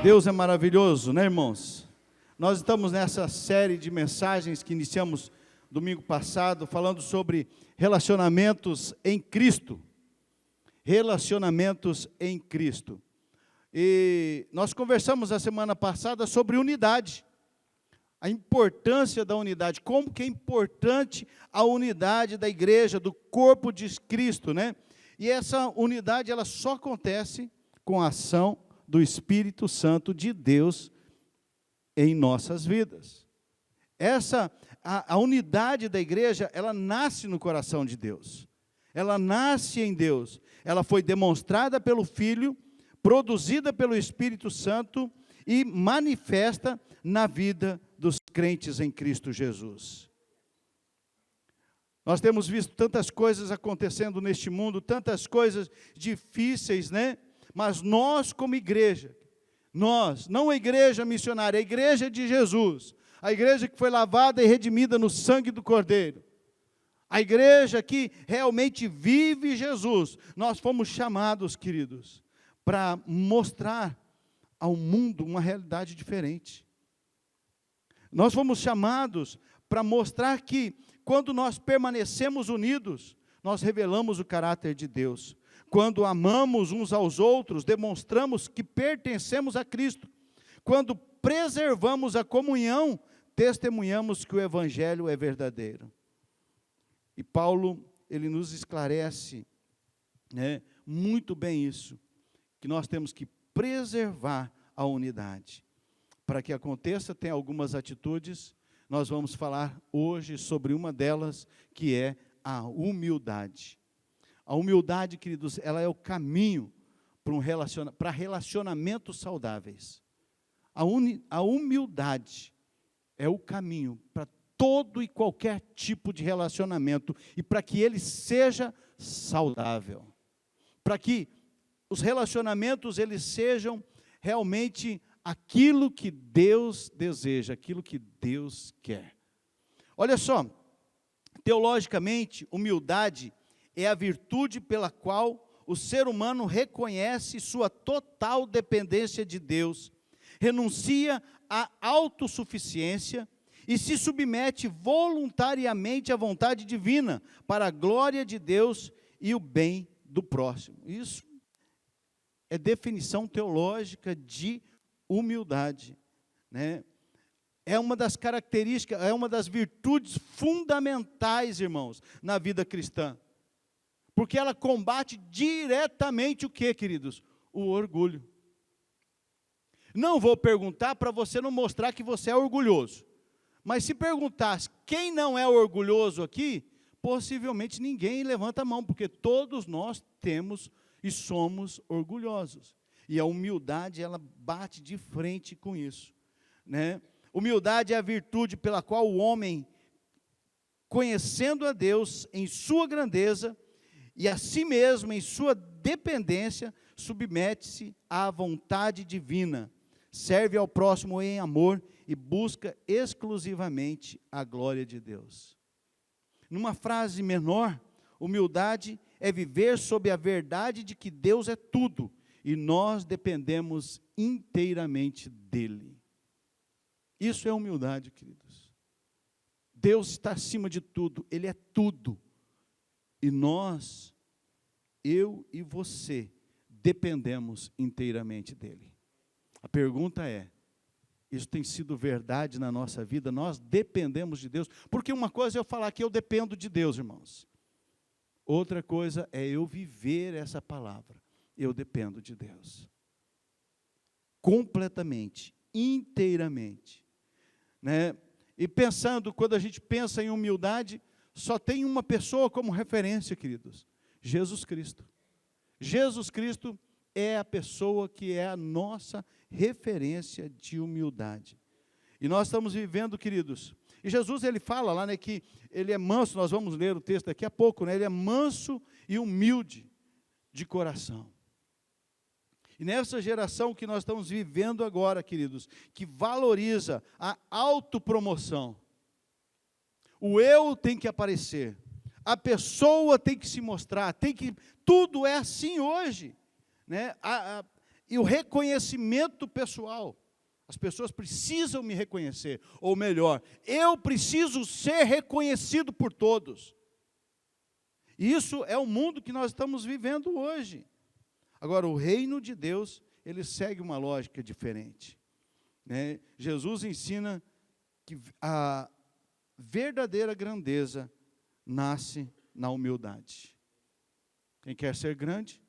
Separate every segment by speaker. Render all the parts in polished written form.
Speaker 1: Deus é maravilhoso, né, irmãos? Nós estamos nessa série de mensagens que iniciamos domingo passado, falando sobre relacionamentos em Cristo. Relacionamentos em Cristo. E nós conversamos a semana passada sobre unidade. A importância da unidade, como que é importante a unidade da igreja, do corpo de Cristo, né? E essa unidade, ela só acontece com a ação do Espírito Santo de Deus em nossas vidas. A unidade da igreja, ela nasce no coração de Deus. Ela nasce em Deus. Ela foi demonstrada pelo Filho, produzida pelo Espírito Santo e manifesta na vida dos crentes em Cristo Jesus. Nós temos visto tantas coisas acontecendo neste mundo, tantas coisas difíceis, né? Mas nós, como igreja, nós, não a igreja missionária, a igreja de Jesus, a igreja que foi lavada e redimida no sangue do Cordeiro, a igreja que realmente vive Jesus, nós fomos chamados, queridos, para mostrar ao mundo uma realidade diferente. Nós fomos chamados para mostrar que, quando nós permanecemos unidos, nós revelamos o caráter de Deus. Quando amamos uns aos outros, demonstramos que pertencemos a Cristo. Quando preservamos a comunhão, testemunhamos que o Evangelho é verdadeiro. E Paulo, ele nos esclarece, né, muito bem isso, que nós temos que preservar a unidade. Para que aconteça, tem algumas atitudes, nós vamos falar hoje sobre uma delas, que é a humildade. A humildade, queridos, ela é o caminho para relacionamentos saudáveis. A humildade é o caminho para todo e qualquer tipo de relacionamento e para que ele seja saudável. Para que os relacionamentos eles sejam realmente aquilo que Deus deseja, aquilo que Deus quer. Olha só, teologicamente, humildade é a virtude pela qual o ser humano reconhece sua total dependência de Deus, renuncia à autossuficiência e se submete voluntariamente à vontade divina, para a glória de Deus e o bem do próximo. Isso é definição teológica de humildade, né? É uma das características, é uma das virtudes fundamentais, irmãos, na vida cristã. Porque ela combate diretamente o que, queridos? O orgulho. Não vou perguntar para você não mostrar que você é orgulhoso. Mas se perguntasse quem não é orgulhoso aqui, possivelmente ninguém levanta a mão, porque todos nós temos e somos orgulhosos. E a humildade, ela bate de frente com isso, né? Humildade é a virtude pela qual o homem, conhecendo a Deus em sua grandeza, e a si mesmo, em sua dependência, submete-se à vontade divina, serve ao próximo em amor e busca exclusivamente a glória de Deus. Numa frase menor, humildade é viver sob a verdade de que Deus é tudo e nós dependemos inteiramente dEle. Isso é humildade, queridos. Deus está acima de tudo, Ele é tudo. E nós, eu e você, dependemos inteiramente dEle. A pergunta é, isso tem sido verdade na nossa vida? Nós dependemos de Deus? Porque uma coisa é eu falar que eu dependo de Deus, irmãos. Outra coisa é eu viver essa palavra. Eu dependo de Deus. Completamente, inteiramente. Né? E pensando, quando a gente pensa em humildade, só tem uma pessoa como referência, queridos: Jesus Cristo. Jesus Cristo é a pessoa que é a nossa referência de humildade. E nós estamos vivendo, queridos, e Jesus, ele fala lá, né, que ele é manso, nós vamos ler o texto daqui a pouco, né, ele é manso e humilde de coração. E nessa geração que nós estamos vivendo agora, queridos, que valoriza a autopromoção, o eu tem que aparecer, a pessoa tem que se mostrar, tudo é assim hoje, né? e o reconhecimento pessoal. As pessoas precisam me reconhecer, ou melhor, eu preciso ser reconhecido por todos. E isso é o mundo que nós estamos vivendo hoje. Agora, o reino de Deus, ele segue uma lógica diferente, né? Jesus ensina que a verdadeira grandeza nasce na humildade. Quem quer ser grande,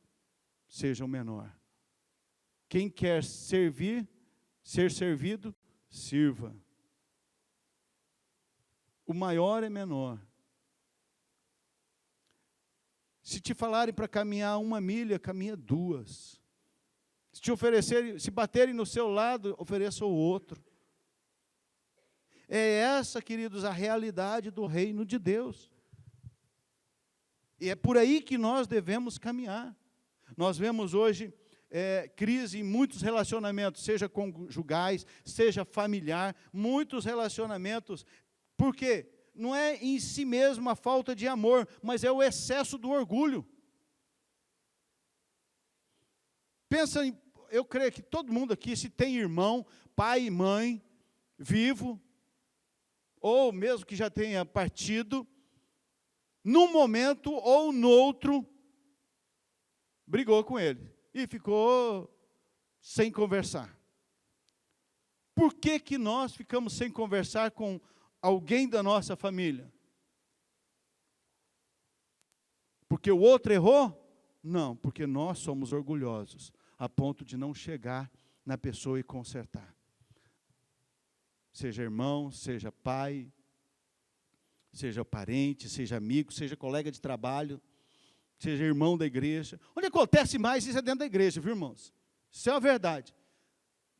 Speaker 1: seja o menor. Quem quer servir, ser servido, sirva. O maior é menor. Se te falarem para caminhar 1 milha, caminha 2. Se te oferecerem, se baterem no seu lado, ofereça o outro. É essa, queridos, a realidade do reino de Deus. E é por aí que nós devemos caminhar. Nós vemos hoje crise em muitos relacionamentos, seja conjugais, seja familiar, muitos relacionamentos. Por quê? Não é em si mesmo a falta de amor, mas é o excesso do orgulho. Pensa em, eu creio que todo mundo aqui, se tem irmão, pai e mãe, vivo, ou mesmo que já tenha partido, num momento ou no outro, brigou com ele e ficou sem conversar. Por que que nós ficamos sem conversar com alguém da nossa família? Porque o outro errou? Não, porque nós somos orgulhosos, a ponto de não chegar na pessoa e consertar. Seja irmão, seja pai, seja parente, seja amigo, seja colega de trabalho, seja irmão da igreja. Onde acontece mais isso é dentro da igreja, viu, irmãos? Isso é a verdade.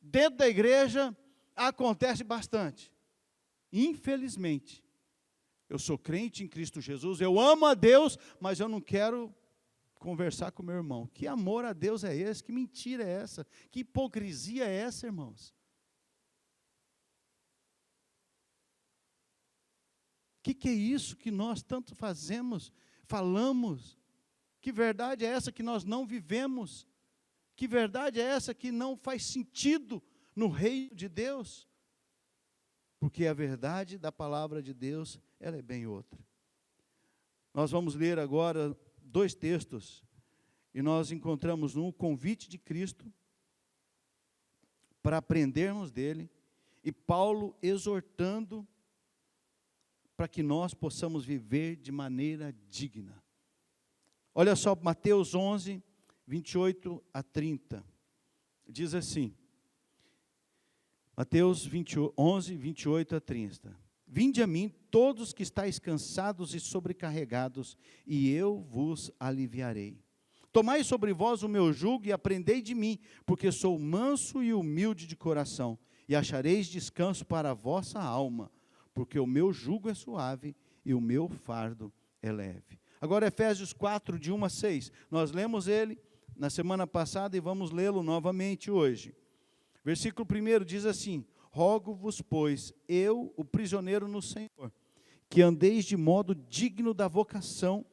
Speaker 1: Dentro da igreja acontece bastante. Infelizmente, eu sou crente em Cristo Jesus, eu amo a Deus, mas eu não quero conversar com meu irmão. Que amor a Deus é esse? Que mentira é essa? Que hipocrisia é essa, irmãos? O que é isso que nós tanto fazemos, falamos? Que verdade é essa que nós não vivemos? Que verdade é essa que não faz sentido no reino de Deus? Porque a verdade da palavra de Deus, ela é bem outra. Nós vamos ler agora 2 textos, e nós encontramos um convite de Cristo para aprendermos dele, e Paulo exortando para que nós possamos viver de maneira digna. Olha só, Mateus 11, 28 a 30, diz assim, Mateus 11, 28 a 30. Vinde a mim, todos que estáis cansados e sobrecarregados, e eu vos aliviarei. Tomai sobre vós o meu jugo e aprendei de mim, porque sou manso e humilde de coração, e achareis descanso para a vossa alma, porque o meu jugo é suave e o meu fardo é leve. Agora Efésios 4, de 1 a 6. Nós lemos ele na semana passada e vamos lê-lo novamente hoje. Versículo 1 diz assim: rogo-vos, pois, eu, o prisioneiro no Senhor, que andeis de modo digno da vocação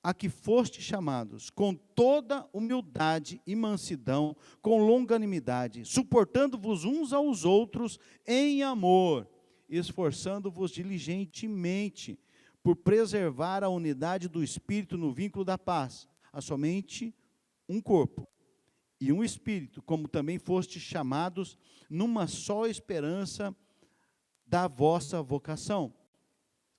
Speaker 1: a que fostes chamados, com toda humildade e mansidão, com longanimidade, suportando-vos uns aos outros em amor, esforçando-vos diligentemente por preservar a unidade do Espírito no vínculo da paz. Há somente um corpo e um Espírito, como também fostes chamados numa só esperança da vossa vocação.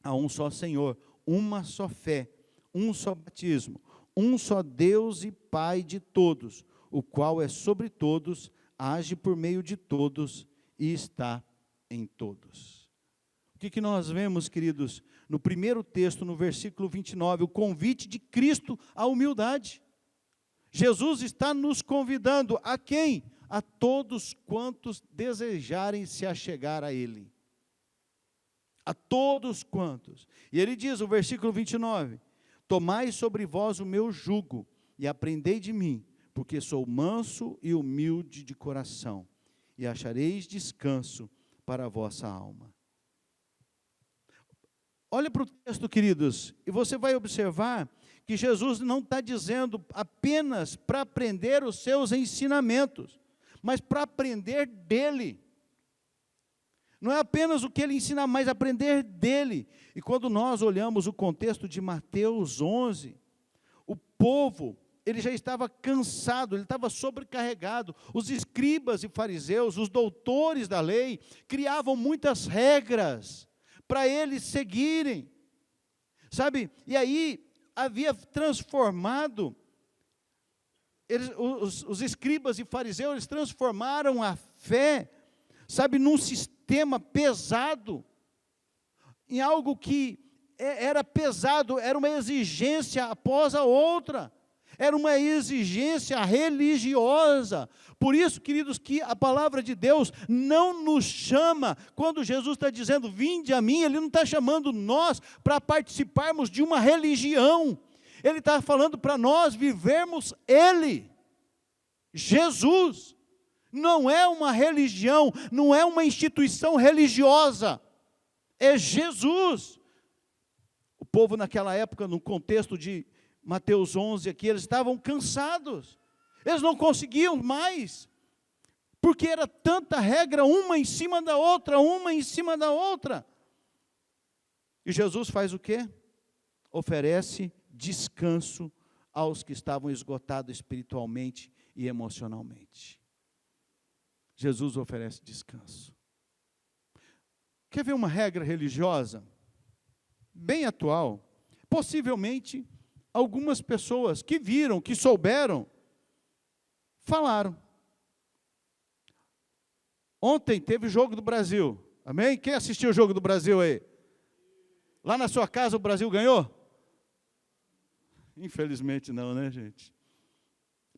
Speaker 1: Há um só Senhor, uma só fé, um só batismo, um só Deus e Pai de todos, o qual é sobre todos, age por meio de todos e está em todos. O que nós vemos, queridos, no primeiro texto, no versículo 29, o convite de Cristo à humildade. Jesus está nos convidando a quem? A todos quantos desejarem se achegar a Ele. A todos quantos. E ele diz, o versículo 29, tomai sobre vós o meu jugo e aprendei de mim, porque sou manso e humilde de coração, e achareis descanso para a vossa alma. Olha para o texto, queridos, e você vai observar que Jesus não está dizendo apenas para aprender os seus ensinamentos, mas para aprender dele. Não é apenas o que ele ensina, mas aprender dele. E quando nós olhamos o contexto de Mateus 11, o povo, ele já estava cansado, ele estava sobrecarregado. Os escribas e fariseus, os doutores da lei, criavam muitas regras para eles seguirem. Sabe? E aí havia transformado, os escribas e fariseus, eles transformaram a fé, sabe, num sistema pesado, em algo que era pesado, era uma exigência após a outra, era uma exigência religiosa. Por isso, queridos, que a palavra de Deus não nos chama, quando Jesus está dizendo, vinde a mim, Ele não está chamando nós para participarmos de uma religião, Ele está falando para nós vivermos Ele, Jesus. Não é uma religião, não é uma instituição religiosa, é Jesus. O povo naquela época, no contexto de Mateus 11 aqui, eles estavam cansados, eles não conseguiam mais, porque era tanta regra, uma em cima da outra, uma em cima da outra. E Jesus faz o quê? Oferece descanso aos que estavam esgotados espiritualmente e emocionalmente. Jesus oferece descanso. Quer ver uma regra religiosa? Bem atual. Possivelmente, algumas pessoas que viram, que souberam, falaram. Ontem teve o Jogo do Brasil. Amém? Quem assistiu o Jogo do Brasil aí? Lá na sua casa o Brasil ganhou? Infelizmente não, né, gente?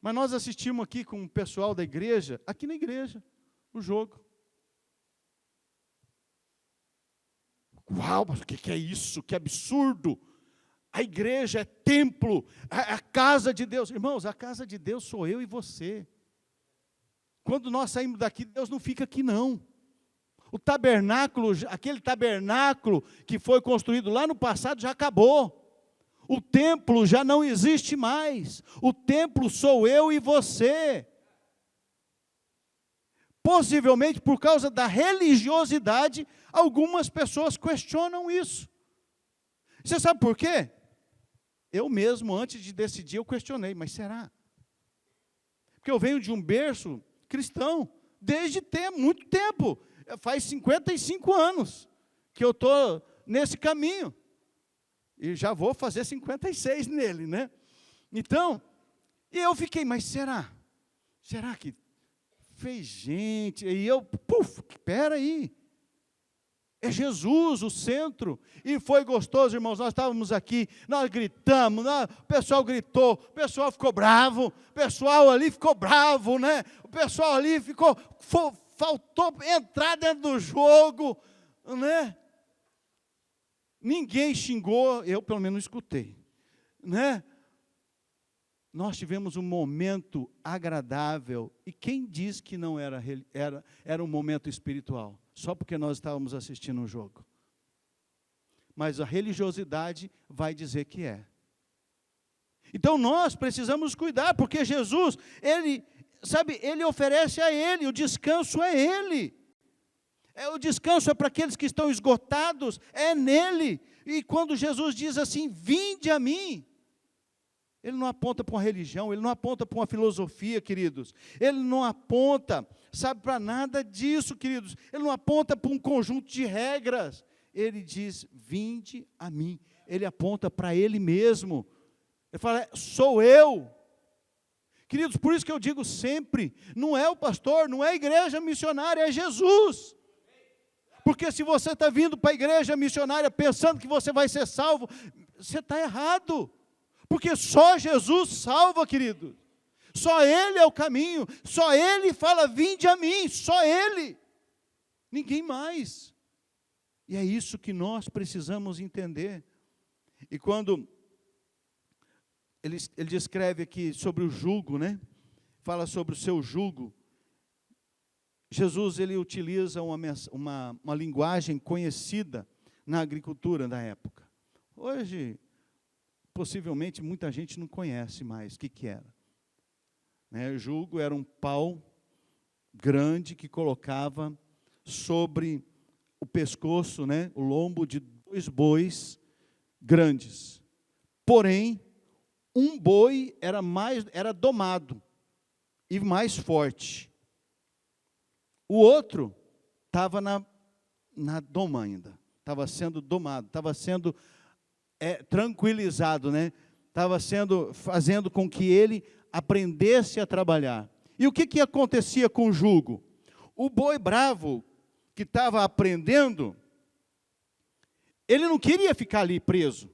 Speaker 1: Mas nós assistimos aqui com o pessoal da igreja, aqui na igreja, o jogo. Uau, mas o que é isso? Que absurdo! A igreja é templo, a casa de Deus. Irmãos, a casa de Deus sou eu e você. Quando nós saímos daqui, Deus não fica aqui não. O tabernáculo, aquele tabernáculo que foi construído lá no passado já acabou. O templo já não existe mais. O templo sou eu e você. Possivelmente por causa da religiosidade, algumas pessoas questionam isso. Você sabe por quê? Eu mesmo, antes de decidir, eu questionei, mas será? Porque eu venho de um berço cristão, desde muito tempo, faz 55 anos que eu estou nesse caminho. E já vou fazer 56 nele, né? Então, e eu fiquei, mas será? Será que fez gente? E eu, espera aí. É Jesus o centro. E foi gostoso, irmãos, nós estávamos aqui, nós gritamos, o pessoal gritou, o pessoal ficou bravo, o pessoal ali ficou bravo, né? O pessoal ali faltou entrar dentro do jogo, né? Ninguém xingou, eu pelo menos escutei, né? Nós tivemos um momento agradável, e quem diz que não era um momento espiritual? Só porque nós estávamos assistindo um jogo. Mas a religiosidade vai dizer que é. Então nós precisamos cuidar, porque Jesus, Ele oferece a Ele, o descanso é Ele. O descanso é para aqueles que estão esgotados, é nele. E quando Jesus diz assim, vinde a mim, Ele não aponta para uma religião, Ele não aponta para uma filosofia, queridos. Ele não aponta, sabe, para nada disso, queridos. Ele não aponta para um conjunto de regras. Ele diz, vinde a mim. Ele aponta para Ele mesmo. Ele fala, sou eu. Queridos, por isso que eu digo sempre, não é o pastor, não é a igreja missionária, é Jesus. Porque se você está vindo para a igreja missionária pensando que você vai ser salvo, você está errado. Porque só Jesus salva, querido. Só Ele é o caminho. Só Ele fala, vinde a mim. Só Ele. Ninguém mais. E é isso que nós precisamos entender. E quando ele descreve aqui sobre o jugo, né? Fala sobre o seu jugo. Jesus, ele utiliza uma linguagem conhecida na agricultura da época. Hoje, possivelmente muita gente não conhece mais o que era. O jugo era um pau grande que colocava sobre o pescoço, o lombo de 2 bois grandes. Porém, um boi era domado e mais forte. O outro estava na doma ainda, estava sendo domado, estava sendo tranquilizado, estava fazendo com que ele aprendesse a trabalhar. E o que acontecia com o jugo? O boi bravo, que estava aprendendo, ele não queria ficar ali preso.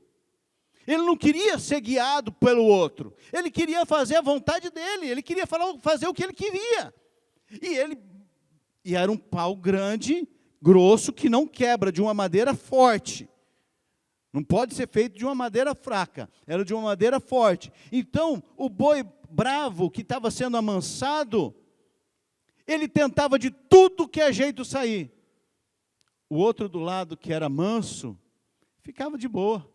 Speaker 1: Ele não queria ser guiado pelo outro. Ele queria fazer a vontade dele. Ele queria fazer o que ele queria. E era um pau grande, grosso, que não quebra, de uma madeira forte. Não pode ser feito de uma madeira fraca. Era de uma madeira forte. Então, o boi bravo que estava sendo amansado, ele tentava de tudo que é jeito sair. O outro do lado, que era manso, ficava de boa.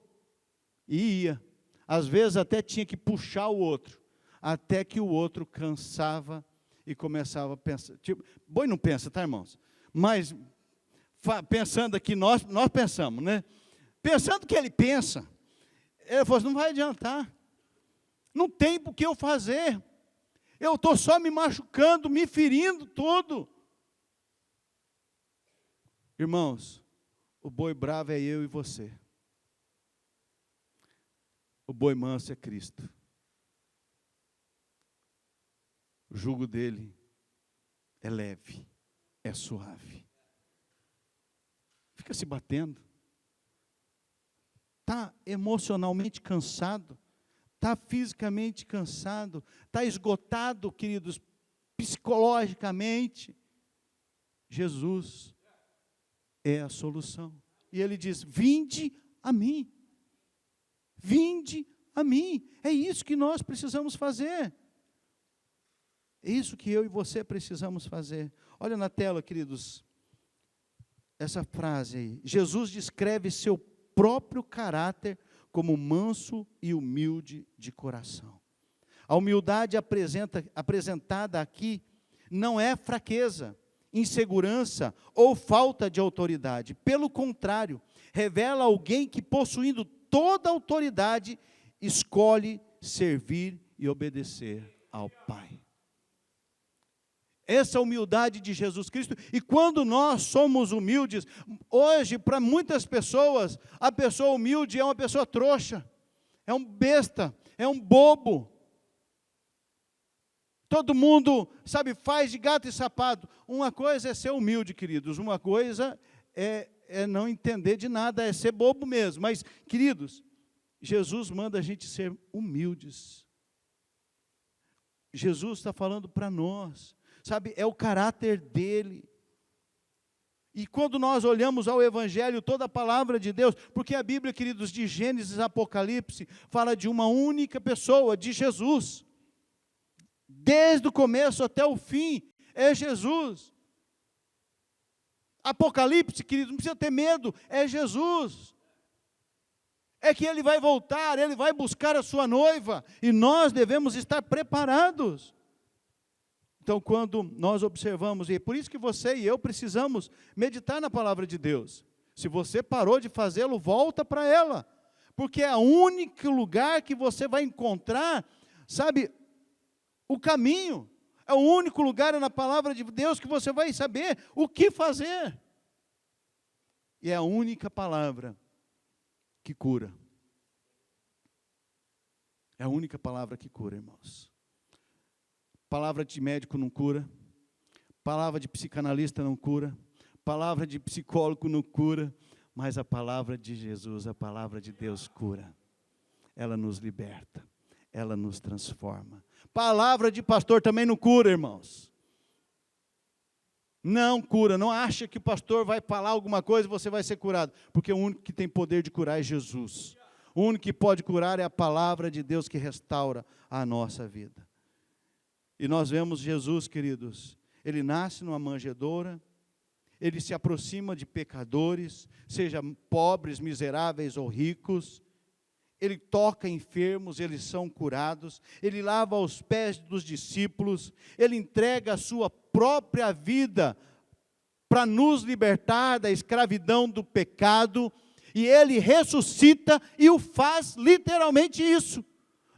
Speaker 1: E ia. Às vezes até tinha que puxar o outro, até que o outro cansava e começava a pensar. Boi não pensa, tá, irmãos? Mas, pensando aqui, nós pensamos, Pensando que ele pensa, ele falou assim, não vai adiantar. Não tem por que eu fazer. Eu estou só me machucando, me ferindo todo. Irmãos, o boi bravo é eu e você. O boi manso é Cristo. O jugo dele é leve, é suave. Fica se batendo. Está emocionalmente cansado. Está fisicamente cansado. Está esgotado, queridos, psicologicamente. Jesus é a solução. E ele diz, vinde a mim. Vinde a mim. É isso que nós precisamos fazer. É isso que eu e você precisamos fazer. Olha na tela, queridos, essa frase aí. Jesus descreve seu próprio caráter como manso e humilde de coração. A humildade apresentada aqui não é fraqueza, insegurança ou falta de autoridade. Pelo contrário, revela alguém que, possuindo toda a autoridade, escolhe servir e obedecer ao Pai. Essa é a humildade de Jesus Cristo. E quando nós somos humildes, hoje, para muitas pessoas, a pessoa humilde é uma pessoa trouxa, é um besta, é um bobo. Todo mundo, faz de gato e sapato. Uma coisa é ser humilde, queridos. Uma coisa é não entender de nada, é ser bobo mesmo. Mas, queridos, Jesus manda a gente ser humildes. Jesus está falando para nós. É o caráter dele. E quando nós olhamos ao Evangelho, toda a palavra de Deus, porque a Bíblia, queridos, de Gênesis a Apocalipse, fala de uma única pessoa, de Jesus. Desde o começo até o fim, é Jesus. Apocalipse, queridos, não precisa ter medo, é Jesus. É que Ele vai voltar, Ele vai buscar a sua noiva, e nós devemos estar preparados. Então, quando nós observamos, e é por isso que você e eu precisamos meditar na palavra de Deus. Se você parou de fazê-lo, volta para ela. Porque é o único lugar que você vai encontrar, o caminho. É o único lugar na palavra de Deus que você vai saber o que fazer. E é a única palavra que cura. É a única palavra que cura, irmãos. Palavra de médico não cura, palavra de psicanalista não cura, palavra de psicólogo não cura, mas a palavra de Jesus, a palavra de Deus cura. Ela nos liberta, ela nos transforma. Palavra de pastor também não cura, irmãos. Não cura, não acha que o pastor vai falar alguma coisa e você vai ser curado, porque o único que tem poder de curar é Jesus. O único que pode curar é a palavra de Deus que restaura a nossa vida. E nós vemos Jesus, queridos, Ele nasce numa manjedoura, Ele se aproxima de pecadores, sejam pobres, miseráveis ou ricos, Ele toca enfermos, eles são curados, ele lava os pés dos discípulos, ele entrega a sua própria vida para nos libertar da escravidão do pecado, e ele ressuscita e o faz literalmente isso.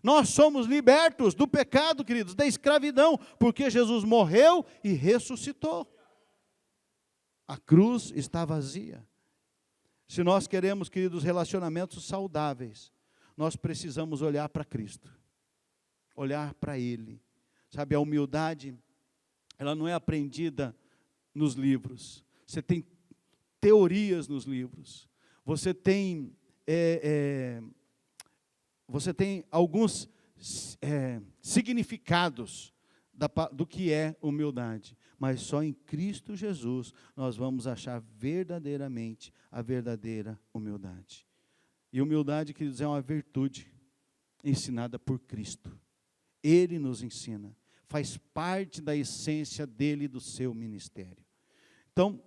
Speaker 1: Nós somos libertos do pecado, queridos, da escravidão, porque Jesus morreu e ressuscitou. A cruz está vazia. Se nós queremos, queridos, relacionamentos saudáveis, nós precisamos olhar para Cristo, olhar para Ele. Sabe, a humildade, ela não é aprendida nos livros. Você tem teorias nos livros. Você tem alguns significados do que é humildade. Mas só em Cristo Jesus nós vamos achar verdadeiramente a verdadeira humildade. E humildade, queridos, é uma virtude ensinada por Cristo. Ele nos ensina, faz parte da essência dele e do seu ministério. Então,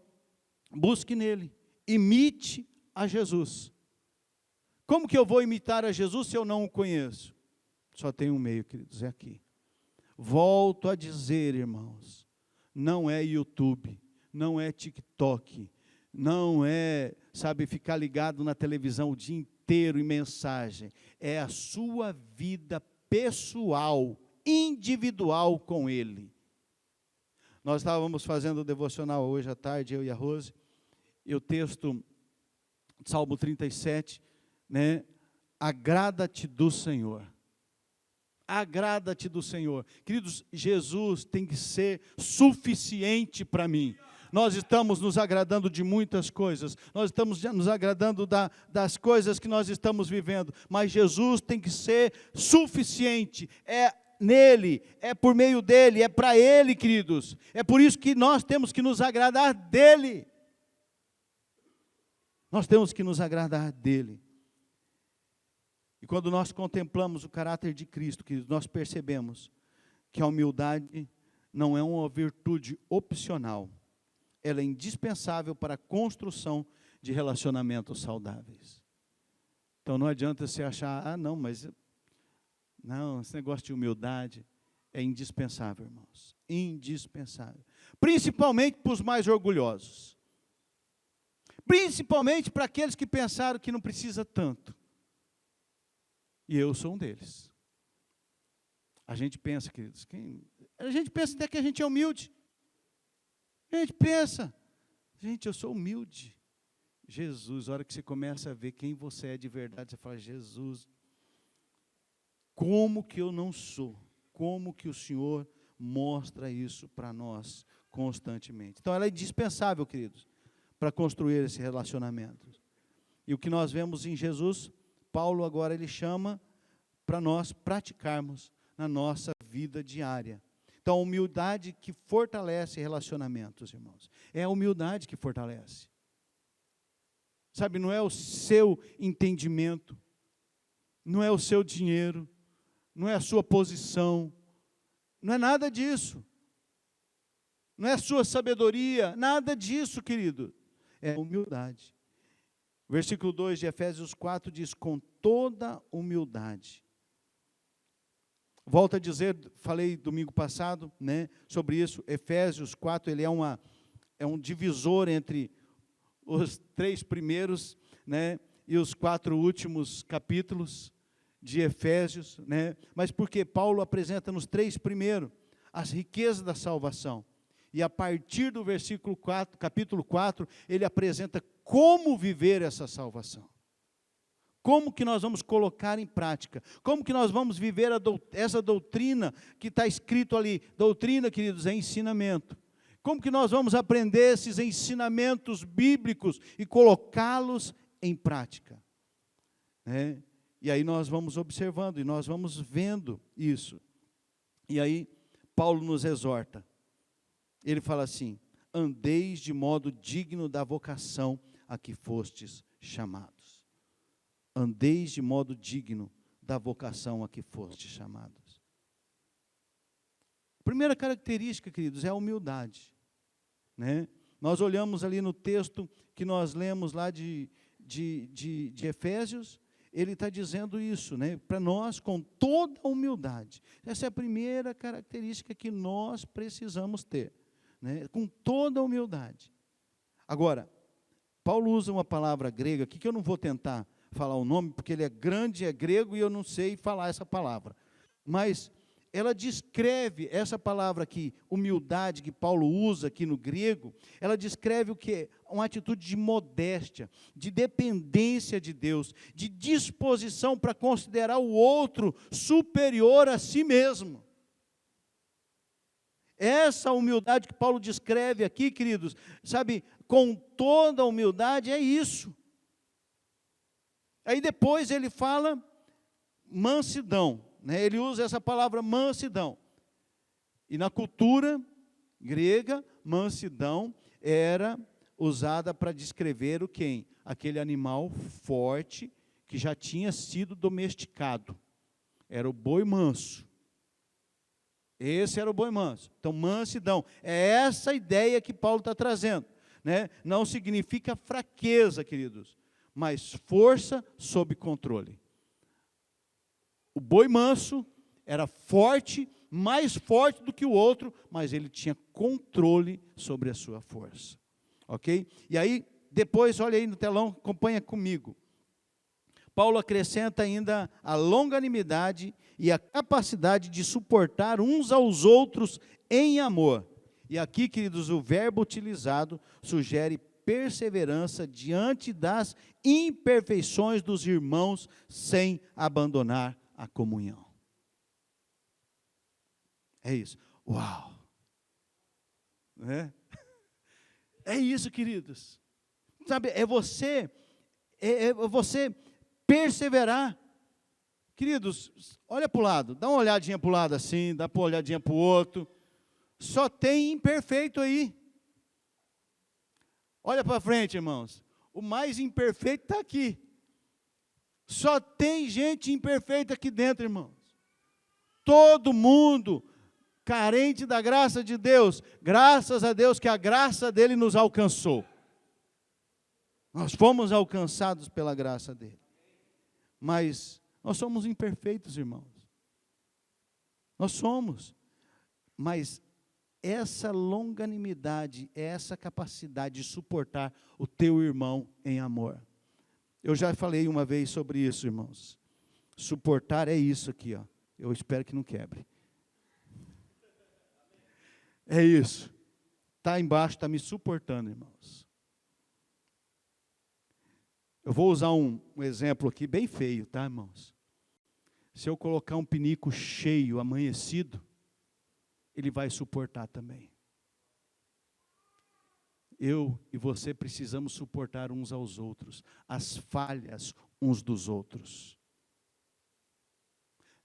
Speaker 1: busque nele, imite a Jesus. Como que eu vou imitar a Jesus se eu não o conheço? Só tem um meio, queridos, é aqui. Volto a dizer, irmãos, não é YouTube, não é TikTok, não é, sabe, ficar ligado na televisão o dia inteiro em mensagem. É a sua vida pessoal, individual com Ele. Nós estávamos fazendo o devocional hoje à tarde, eu e a Rose, e o texto, Salmo 37, né? Agrada-te do Senhor. Agrada-te do Senhor. Queridos, Jesus tem que ser suficiente para mim. Nós estamos nos agradando de muitas coisas, nós estamos nos agradando das coisas que nós estamos vivendo, mas Jesus tem que ser suficiente, é nele, é por meio dele, é para ele, queridos. É por isso que nós temos que nos agradar dele. Nós temos que nos agradar dele. E quando nós contemplamos o caráter de Cristo, queridos, nós percebemos que a humildade não é uma virtude opcional. Ela é indispensável para a construção de relacionamentos saudáveis. Então não adianta você achar, não, esse negócio de humildade é indispensável, irmãos. Indispensável. Principalmente para os mais orgulhosos. Principalmente para aqueles que pensaram que não precisa tanto. E eu sou um deles. A gente pensa, queridos, a gente pensa até que a gente é humilde. A gente pensa, gente, eu sou humilde. Jesus, a hora que você começa a ver quem você é de verdade, você fala, Jesus, como que eu não sou? Como que o Senhor mostra isso para nós constantemente? Então, ela é indispensável, queridos, para construir esse relacionamento. E o que nós vemos em Jesus, Paulo agora ele chama para nós praticarmos na nossa vida diária. Então, a humildade que fortalece relacionamentos, irmãos. É a humildade que fortalece. Sabe, não é o seu entendimento, não é o seu dinheiro, não é a sua posição, não é nada disso. Não é a sua sabedoria, nada disso, querido. É a humildade. Versículo 2 de Efésios 4 diz, com toda humildade. Volto a dizer, falei domingo passado, né, sobre isso, Efésios 4, ele é um divisor entre os 3 primeiros, né, e os 4 últimos capítulos de Efésios, né, mas porque Paulo apresenta nos 3 primeiros as riquezas da salvação, e a partir do versículo 4, capítulo 4, ele apresenta como viver essa salvação. Como que nós vamos colocar em prática? Como que nós vamos viver essa doutrina que está escrito ali? Doutrina, queridos, é ensinamento. Como que nós vamos aprender esses ensinamentos bíblicos e colocá-los em prática? E aí nós vamos observando e nós vamos vendo isso. E aí Paulo nos exorta. Ele fala assim, andeis de modo digno da vocação a que fostes chamados. Andeis de modo digno da vocação a que fostes chamados. A primeira característica, queridos, é a humildade. Né? Nós olhamos ali no texto que nós lemos lá de Efésios, ele está dizendo isso, né? Para nós, com toda a humildade. Essa é a primeira característica que nós precisamos ter, né? Com toda a humildade. Agora, Paulo usa uma palavra grega aqui, que eu não vou tentar falar o nome, porque ele é grande, é grego, e eu não sei falar essa palavra. Mas ela descreve, essa palavra aqui, humildade, que Paulo usa aqui no grego, ela descreve o que? Uma atitude de modéstia, de dependência de Deus, de disposição para considerar o outro superior a si mesmo. Essa humildade que Paulo descreve aqui, queridos, sabe, com toda a humildade, é isso. Aí depois ele fala mansidão, né? Ele usa essa palavra mansidão. E na cultura grega, mansidão era usada para descrever o quem? Aquele animal forte que já tinha sido domesticado. Era o boi manso. Esse era o boi manso. Então, mansidão. É essa ideia que Paulo está trazendo, né? Não significa fraqueza, queridos, mas força sob controle. O boi manso era forte, mais forte do que o outro, mas ele tinha controle sobre a sua força. Ok? E aí, depois, olha aí no telão, acompanha comigo. Paulo acrescenta ainda a longanimidade e a capacidade de suportar uns aos outros em amor. E aqui, queridos, o verbo utilizado sugere perseverança diante das imperfeições dos irmãos, sem abandonar a comunhão. É isso. Uau! É isso, queridos. Sabe, é você perseverar. Queridos, olha para o lado, dá uma olhadinha para o lado assim, dá uma olhadinha para o outro. Só tem imperfeito aí. Olha para frente, irmãos. O mais imperfeito está aqui. Só tem gente imperfeita aqui dentro, irmãos. Todo mundo carente da graça de Deus. Graças a Deus que a graça dele nos alcançou. Nós fomos alcançados pela graça dele. Mas nós somos imperfeitos, irmãos. Nós somos. Mas essa longanimidade, essa capacidade de suportar o teu irmão em amor. Eu já falei uma vez sobre isso, irmãos. Suportar é isso aqui, ó. Eu espero que não quebre. É isso. Está embaixo, está me suportando, irmãos. Eu vou usar um exemplo aqui bem feio, tá, irmãos? Se eu colocar um pinico cheio, amanhecido, ele vai suportar também. Eu e você precisamos suportar uns aos outros, as falhas uns dos outros.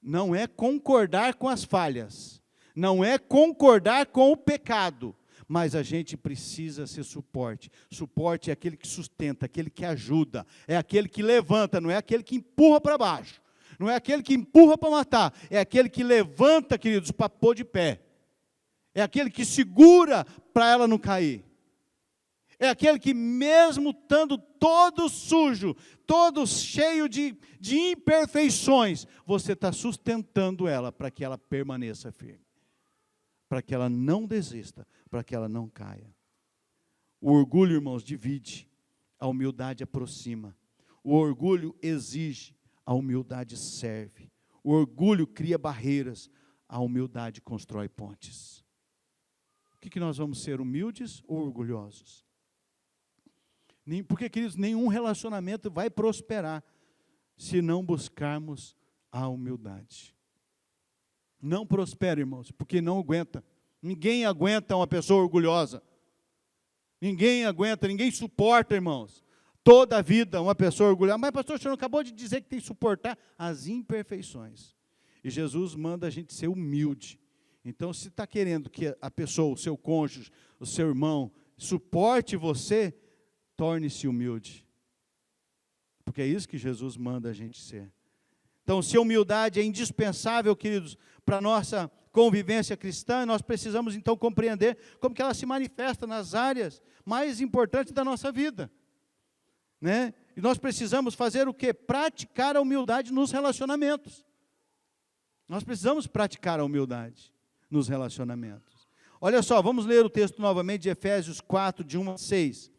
Speaker 1: Não é concordar com as falhas, não é concordar com o pecado, mas a gente precisa ser suporte. Suporte é aquele que sustenta, aquele que ajuda, é aquele que levanta, não é aquele que empurra para baixo, não é aquele que empurra para matar, é aquele que levanta, queridos, para pôr de pé. É aquele que segura para ela não cair. É aquele que mesmo estando todo sujo, todo cheio de imperfeições, você está sustentando ela para que ela permaneça firme. Para que ela não desista, para que ela não caia. O orgulho, irmãos, divide, a humildade aproxima. O orgulho exige, a humildade serve. O orgulho cria barreiras, a humildade constrói pontes. O que nós vamos ser, humildes ou orgulhosos? Porque, queridos, nenhum relacionamento vai prosperar se não buscarmos a humildade. Não prospera, irmãos, porque não aguenta. Ninguém aguenta uma pessoa orgulhosa. Ninguém aguenta, ninguém suporta, irmãos. Toda a vida uma pessoa orgulhosa. Mas, pastor, o senhor acabou de dizer que tem que suportar as imperfeições. E Jesus manda a gente ser humilde. Então, se está querendo que a pessoa, o seu cônjuge, o seu irmão, suporte você, torne-se humilde. Porque é isso que Jesus manda a gente ser. Então, se a humildade é indispensável, queridos, para a nossa convivência cristã, nós precisamos então compreender como que ela se manifesta nas áreas mais importantes da nossa vida. Né? E nós precisamos fazer o quê? Praticar a humildade nos relacionamentos. Nós precisamos praticar a humildade nos relacionamentos. Olha só, vamos ler o texto novamente de Efésios 4, de 1 a 6.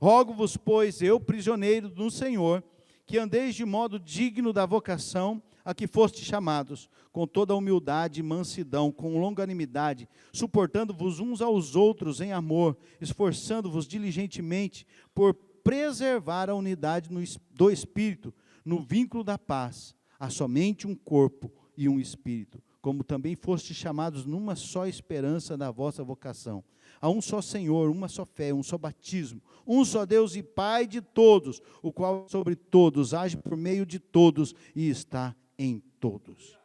Speaker 1: Rogo-vos, pois, eu, prisioneiro do Senhor, que andeis de modo digno da vocação a que fostes chamados, com toda a humildade e mansidão, com longanimidade, suportando-vos uns aos outros em amor, esforçando-vos diligentemente por preservar a unidade do Espírito, no vínculo da paz. Há somente um corpo e um Espírito, como também fostes chamados numa só esperança da vossa vocação. Há um só Senhor, uma só fé, um só batismo, um só Deus e Pai de todos, o qual sobre todos, age por meio de todos e está em todos.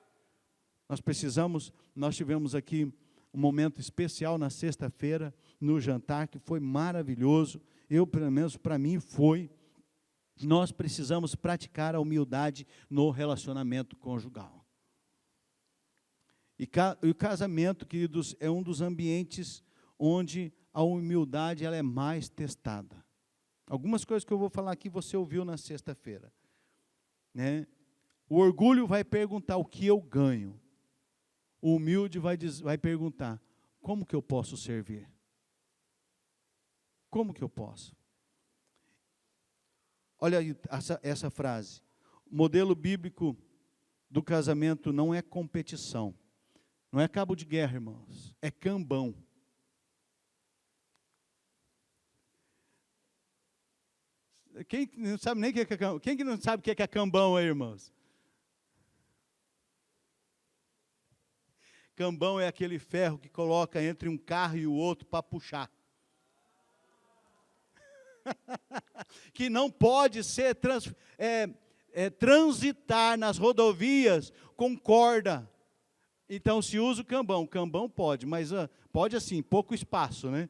Speaker 1: Nós tivemos aqui um momento especial na sexta-feira, no jantar, que foi maravilhoso. Pelo menos para mim foi. Nós precisamos praticar a humildade no relacionamento conjugal. E o casamento, queridos, é um dos ambientes onde a humildade ela é mais testada. Algumas coisas que eu vou falar aqui você ouviu na sexta-feira, né? O orgulho vai perguntar o que eu ganho. O humilde vai perguntar, como que eu posso servir? Como que eu posso? Olha aí essa frase. O modelo bíblico do casamento não é competição. Não é cabo de guerra, irmãos. É cambão. Quem não sabe nem o que é cambão? Quem que não sabe o que é cambão aí, irmãos? Cambão é aquele ferro que coloca entre um carro e o outro para puxar. Que não pode ser transitar nas rodovias com corda. Então se usa o cambão. Cambão pode, mas pode assim, pouco espaço, né?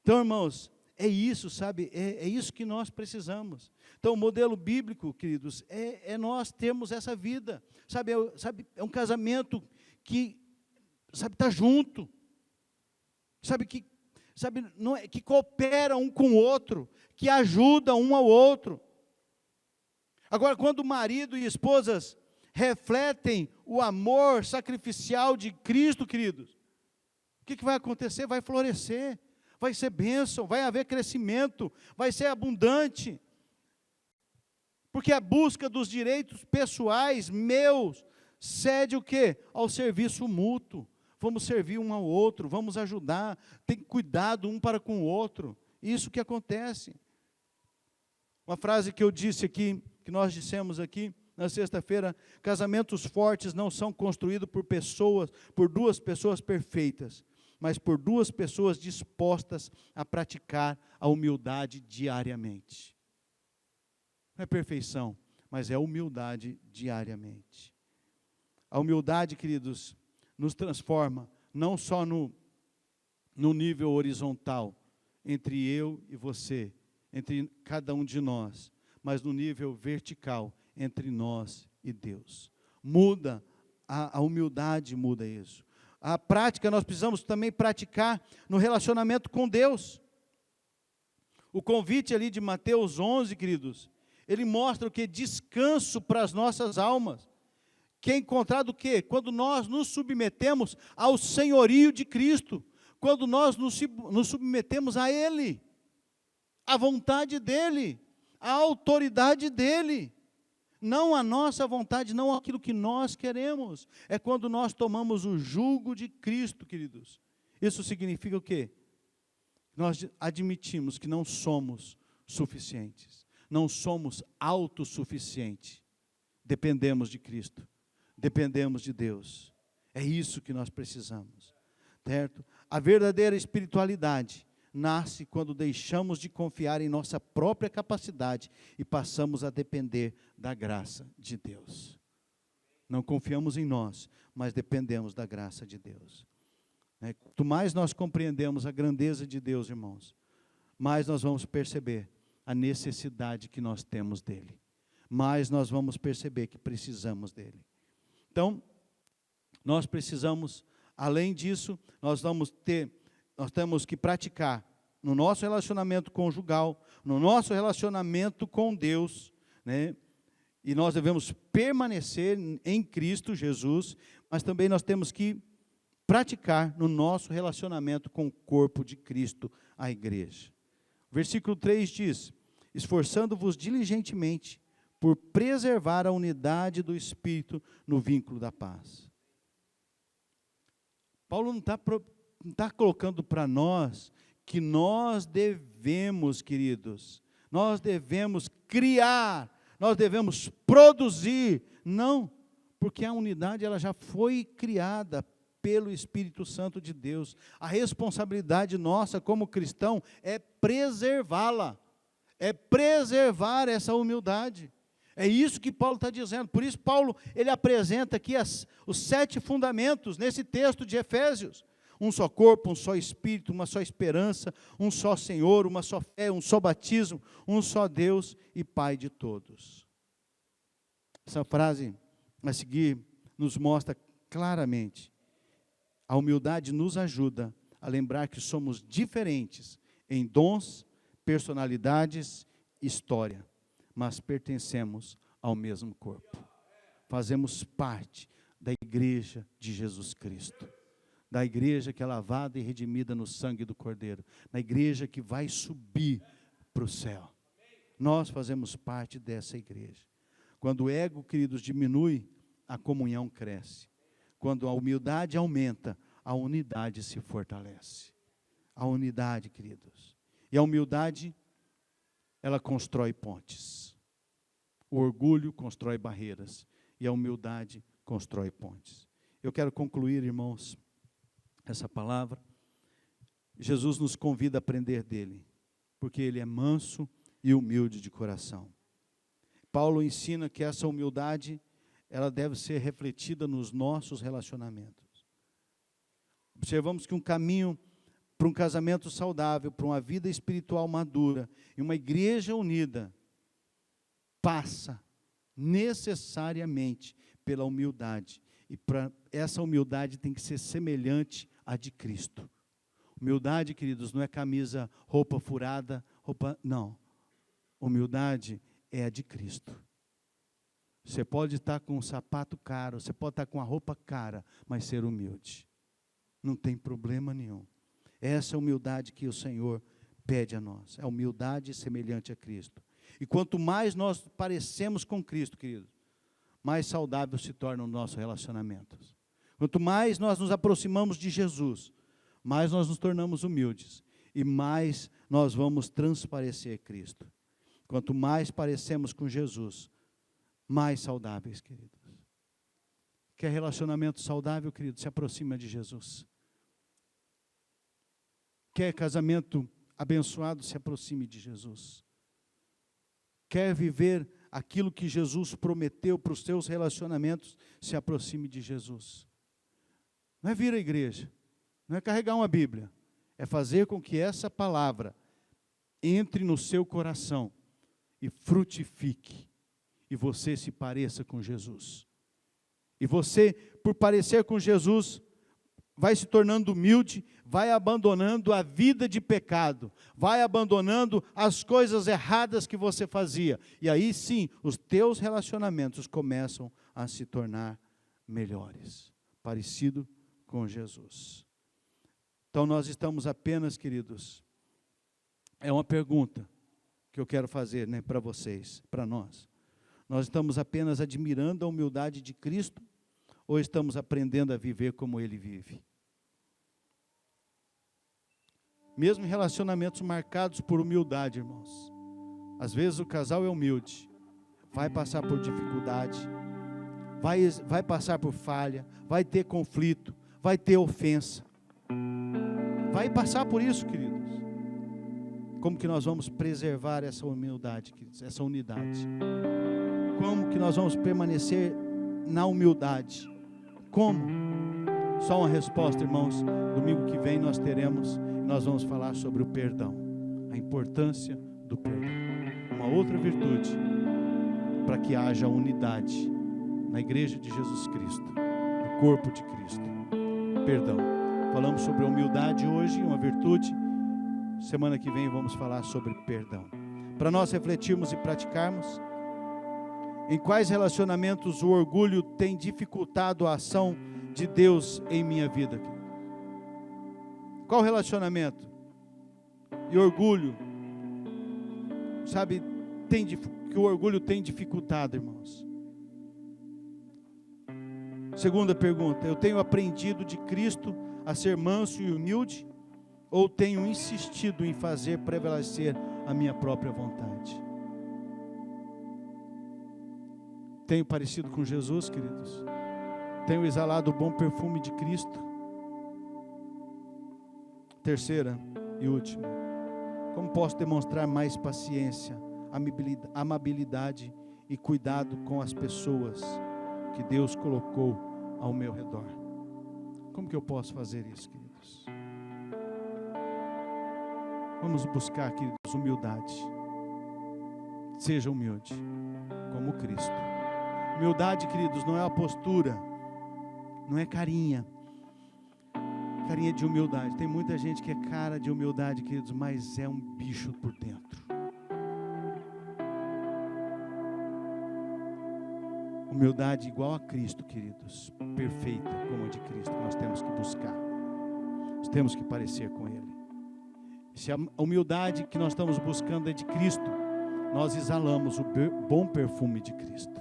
Speaker 1: Então, irmãos, é isso, sabe? É isso que nós precisamos. Então, o modelo bíblico, queridos, é nós termos essa vida. Sabe, é um casamento que, sabe, está junto. Que coopera um com o outro, que ajuda um ao outro. Agora, quando marido e esposas refletem o amor sacrificial de Cristo, queridos, o que vai acontecer? Vai florescer, vai ser bênção, vai haver crescimento, vai ser abundante. Porque a busca dos direitos pessoais meus cede o quê? Ao serviço mútuo. Vamos servir um ao outro, vamos ajudar, tem cuidado um para com o outro. Isso que acontece. Uma frase que eu disse aqui, que nós dissemos aqui na sexta-feira: casamentos fortes não são construídos por duas pessoas perfeitas, mas por duas pessoas dispostas a praticar a humildade diariamente. Não é perfeição, mas é humildade diariamente. A humildade, queridos, nos transforma, não só no nível horizontal, entre eu e você, entre cada um de nós, mas no nível vertical, entre nós e Deus. Muda, a humildade muda isso. A prática, nós precisamos também praticar no relacionamento com Deus. O convite ali de Mateus 11, queridos, ele mostra o que? Descanso para as nossas almas. Que é encontrado o quê? Quando nós nos submetemos ao senhorio de Cristo, quando nós nos submetemos a Ele, à vontade dEle, à autoridade dEle, não a nossa vontade, não aquilo que nós queremos. É quando nós tomamos o jugo de Cristo, queridos. Isso significa o quê? Nós admitimos que não somos suficientes, não somos autossuficientes, dependemos de Cristo. Dependemos de Deus. É isso que nós precisamos, certo? A verdadeira espiritualidade nasce quando deixamos de confiar em nossa própria capacidade e passamos a depender da graça de Deus. Não confiamos em nós, mas dependemos da graça de Deus. Quanto mais nós compreendemos a grandeza de Deus, irmãos, mais nós vamos perceber a necessidade que nós temos dEle. Mais nós vamos perceber que precisamos dEle. Então, nós precisamos, além disso, nós temos que praticar no nosso relacionamento conjugal, no nosso relacionamento com Deus, né? E nós devemos permanecer em Cristo Jesus, mas também nós temos que praticar no nosso relacionamento com o corpo de Cristo, a igreja. Versículo 3 diz: esforçando-vos diligentemente por preservar a unidade do Espírito no vínculo da paz. Paulo não está colocando para nós que nós devemos, queridos, nós devemos criar, nós devemos produzir. Não, porque a unidade ela já foi criada pelo Espírito Santo de Deus. A responsabilidade nossa como cristão é preservá-la, é preservar essa humildade. É isso que Paulo está dizendo. Por isso Paulo ele apresenta aqui os 7 fundamentos nesse texto de Efésios. Um só corpo, um só Espírito, uma só esperança, um só Senhor, uma só fé, um só batismo, um só Deus e Pai de todos. Essa frase a seguir nos mostra claramente. A humildade nos ajuda a lembrar que somos diferentes em dons, personalidades, história, mas pertencemos ao mesmo corpo. Fazemos parte da igreja de Jesus Cristo, da igreja que é lavada e redimida no sangue do Cordeiro, na igreja que vai subir para o céu. Nós fazemos parte dessa igreja. Quando o ego, queridos, diminui, a comunhão cresce. Quando a humildade aumenta, a unidade se fortalece. A unidade, queridos. E a humildade, ela constrói pontes. O orgulho constrói barreiras. E a humildade constrói pontes. Eu quero concluir, irmãos, essa palavra. Jesus nos convida a aprender dele, porque ele é manso e humilde de coração. Paulo ensina que essa humildade, ela deve ser refletida nos nossos relacionamentos. Observamos que um caminho para um casamento saudável, para uma vida espiritual madura, e uma igreja unida, passa necessariamente pela humildade. E essa humildade tem que ser semelhante à de Cristo. Humildade, queridos, não é camisa, roupa furada, não. Humildade é a de Cristo. Você pode estar com um sapato caro, você pode estar com a roupa cara, mas ser humilde. Não tem problema nenhum. Essa é a humildade que o Senhor pede a nós. É a humildade semelhante a Cristo. E quanto mais nós parecemos com Cristo, querido, mais saudável se tornam os nossos relacionamentos. Quanto mais nós nos aproximamos de Jesus, mais nós nos tornamos humildes. E mais nós vamos transparecer Cristo. Quanto mais parecemos com Jesus, mais saudáveis, queridos. Quer relacionamento saudável, querido? Se aproxima de Jesus. Quer casamento abençoado? Se aproxime de Jesus. Quer viver aquilo que Jesus prometeu para os seus relacionamentos? Se aproxime de Jesus. Não é vir à igreja, não é carregar uma Bíblia, é fazer com que essa palavra entre no seu coração e frutifique, e você se pareça com Jesus. E você, por parecer com Jesus, vai se tornando humilde, vai abandonando a vida de pecado, vai abandonando as coisas erradas que você fazia. E aí sim, os teus relacionamentos começam a se tornar melhores, parecido com Jesus. Então nós estamos apenas, queridos, é uma pergunta que eu quero fazer, né, para vocês, para nós. Nós estamos apenas admirando a humildade de Cristo ou estamos aprendendo a viver como Ele vive? Mesmo em relacionamentos marcados por humildade, irmãos. Às vezes o casal é humilde, vai passar por dificuldade, vai passar por falha, vai ter conflito, vai ter ofensa. Vai passar por isso, queridos. Como que nós vamos preservar essa humildade, queridos, essa unidade? Como que nós vamos permanecer na humildade? Como? Só uma resposta, irmãos. Domingo que vem nós vamos falar sobre o perdão, a importância do perdão. Uma outra virtude para que haja unidade na igreja de Jesus Cristo, no corpo de Cristo. Perdão. Falamos sobre a humildade hoje, uma virtude, Semana que vem vamos falar sobre perdão. Para nós refletirmos e praticarmos, em quais relacionamentos o orgulho tem dificultado a ação de Deus em minha vida? Qual relacionamento? E orgulho, sabe, que o orgulho tem dificultado, irmãos. Segunda pergunta: eu tenho aprendido de Cristo a ser manso e humilde, ou tenho insistido em fazer prevalecer a minha própria vontade? Tenho parecido com Jesus, queridos? Tenho exalado o bom perfume de Cristo? Terceira e última: como posso demonstrar mais paciência, amabilidade e cuidado com as pessoas que Deus colocou ao meu redor? Como que eu posso fazer isso, queridos? Vamos buscar, queridos, humildade. Seja humilde, como Cristo. Humildade, queridos, não é uma postura, não é carinha de humildade. Tem muita gente que é cara de humildade, queridos, mas é um bicho por dentro. Humildade igual a Cristo, queridos, perfeita como a de Cristo, nós temos que buscar. Nós temos que parecer com Ele. Se a humildade que nós estamos buscando é de Cristo, nós exalamos o bom perfume de Cristo.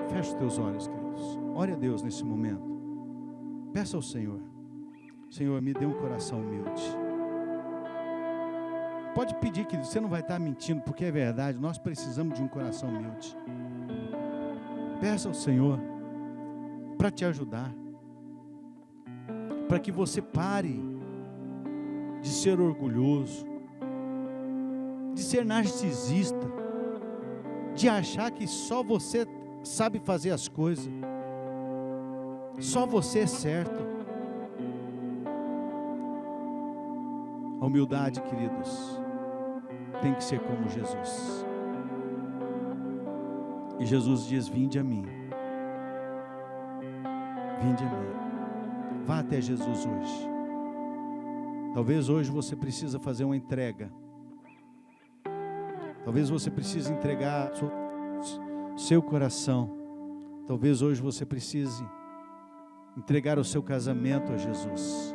Speaker 1: Feche os teus olhos, queridos. Ore a Deus nesse momento. Peça ao Senhor: Senhor, me dê um coração humilde. Pode pedir, querido, você não vai estar mentindo, porque é verdade, nós precisamos de um coração humilde. Peça ao Senhor para te ajudar, para que você pare de ser orgulhoso, de ser narcisista, de achar que só você sabe fazer as coisas, só você é certo. A humildade, queridos, tem que ser como Jesus. E Jesus diz: vinde a mim. Vinde a mim. Vá até Jesus hoje. Talvez hoje você precisa fazer uma entrega. Talvez você precise entregar seu coração. Talvez hoje você precise entregar o seu casamento a Jesus.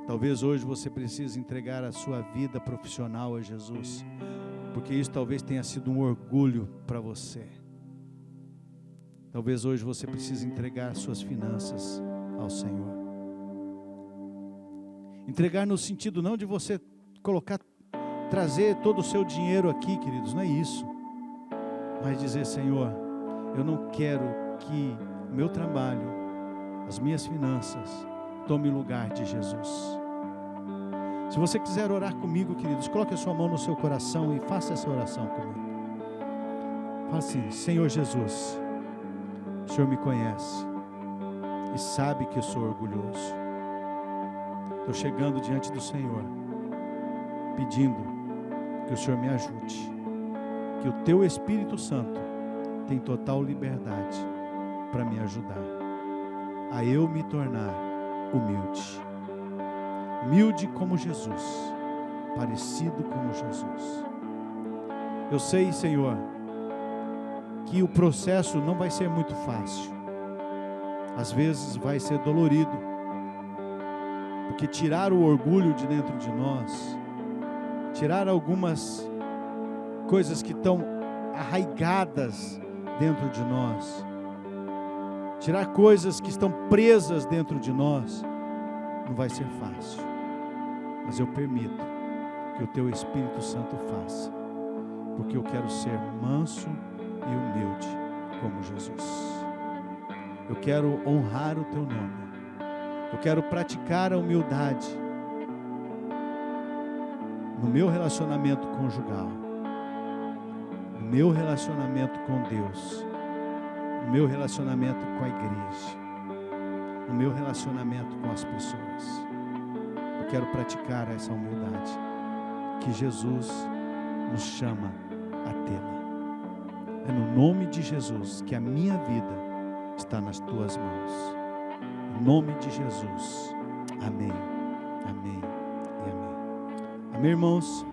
Speaker 1: Talvez hoje você precise entregar a sua vida profissional a Jesus, porque isso talvez tenha sido um orgulho para você. Talvez hoje você precise entregar suas finanças ao Senhor. Entregar no sentido não de você trazer todo o seu dinheiro aqui, queridos, não é isso. Mas dizer: Senhor, eu não quero que o meu trabalho, as minhas finanças, tome o lugar de Jesus. Se você quiser orar comigo, queridos, coloque a sua mão no seu coração e faça essa oração comigo. Fala assim: Senhor Jesus, o Senhor me conhece e sabe que eu sou orgulhoso. Estou chegando diante do Senhor, pedindo que o Senhor me ajude, que o Teu Espírito Santo tem total liberdade para me ajudar a eu me tornar humilde. Humilde como Jesus, parecido como Jesus. Eu sei, Senhor, que o processo não vai ser muito fácil. Às vezes vai ser dolorido, porque tirar o orgulho de dentro de nós, tirar algumas coisas que estão arraigadas dentro de nós, tirar coisas que estão presas dentro de nós, não vai ser fácil. Mas eu permito que o Teu Espírito Santo faça, porque eu quero ser manso e humilde como Jesus. Eu quero honrar o Teu nome. Eu quero praticar a humildade no meu relacionamento conjugal, no meu relacionamento com Deus, no meu relacionamento com a igreja, no meu relacionamento com as pessoas. Eu quero praticar essa humildade que Jesus nos chama a tê-la. É no nome de Jesus que a minha vida está nas Tuas mãos. Em nome de Jesus. Amém. Amém e amém. Amém, irmãos?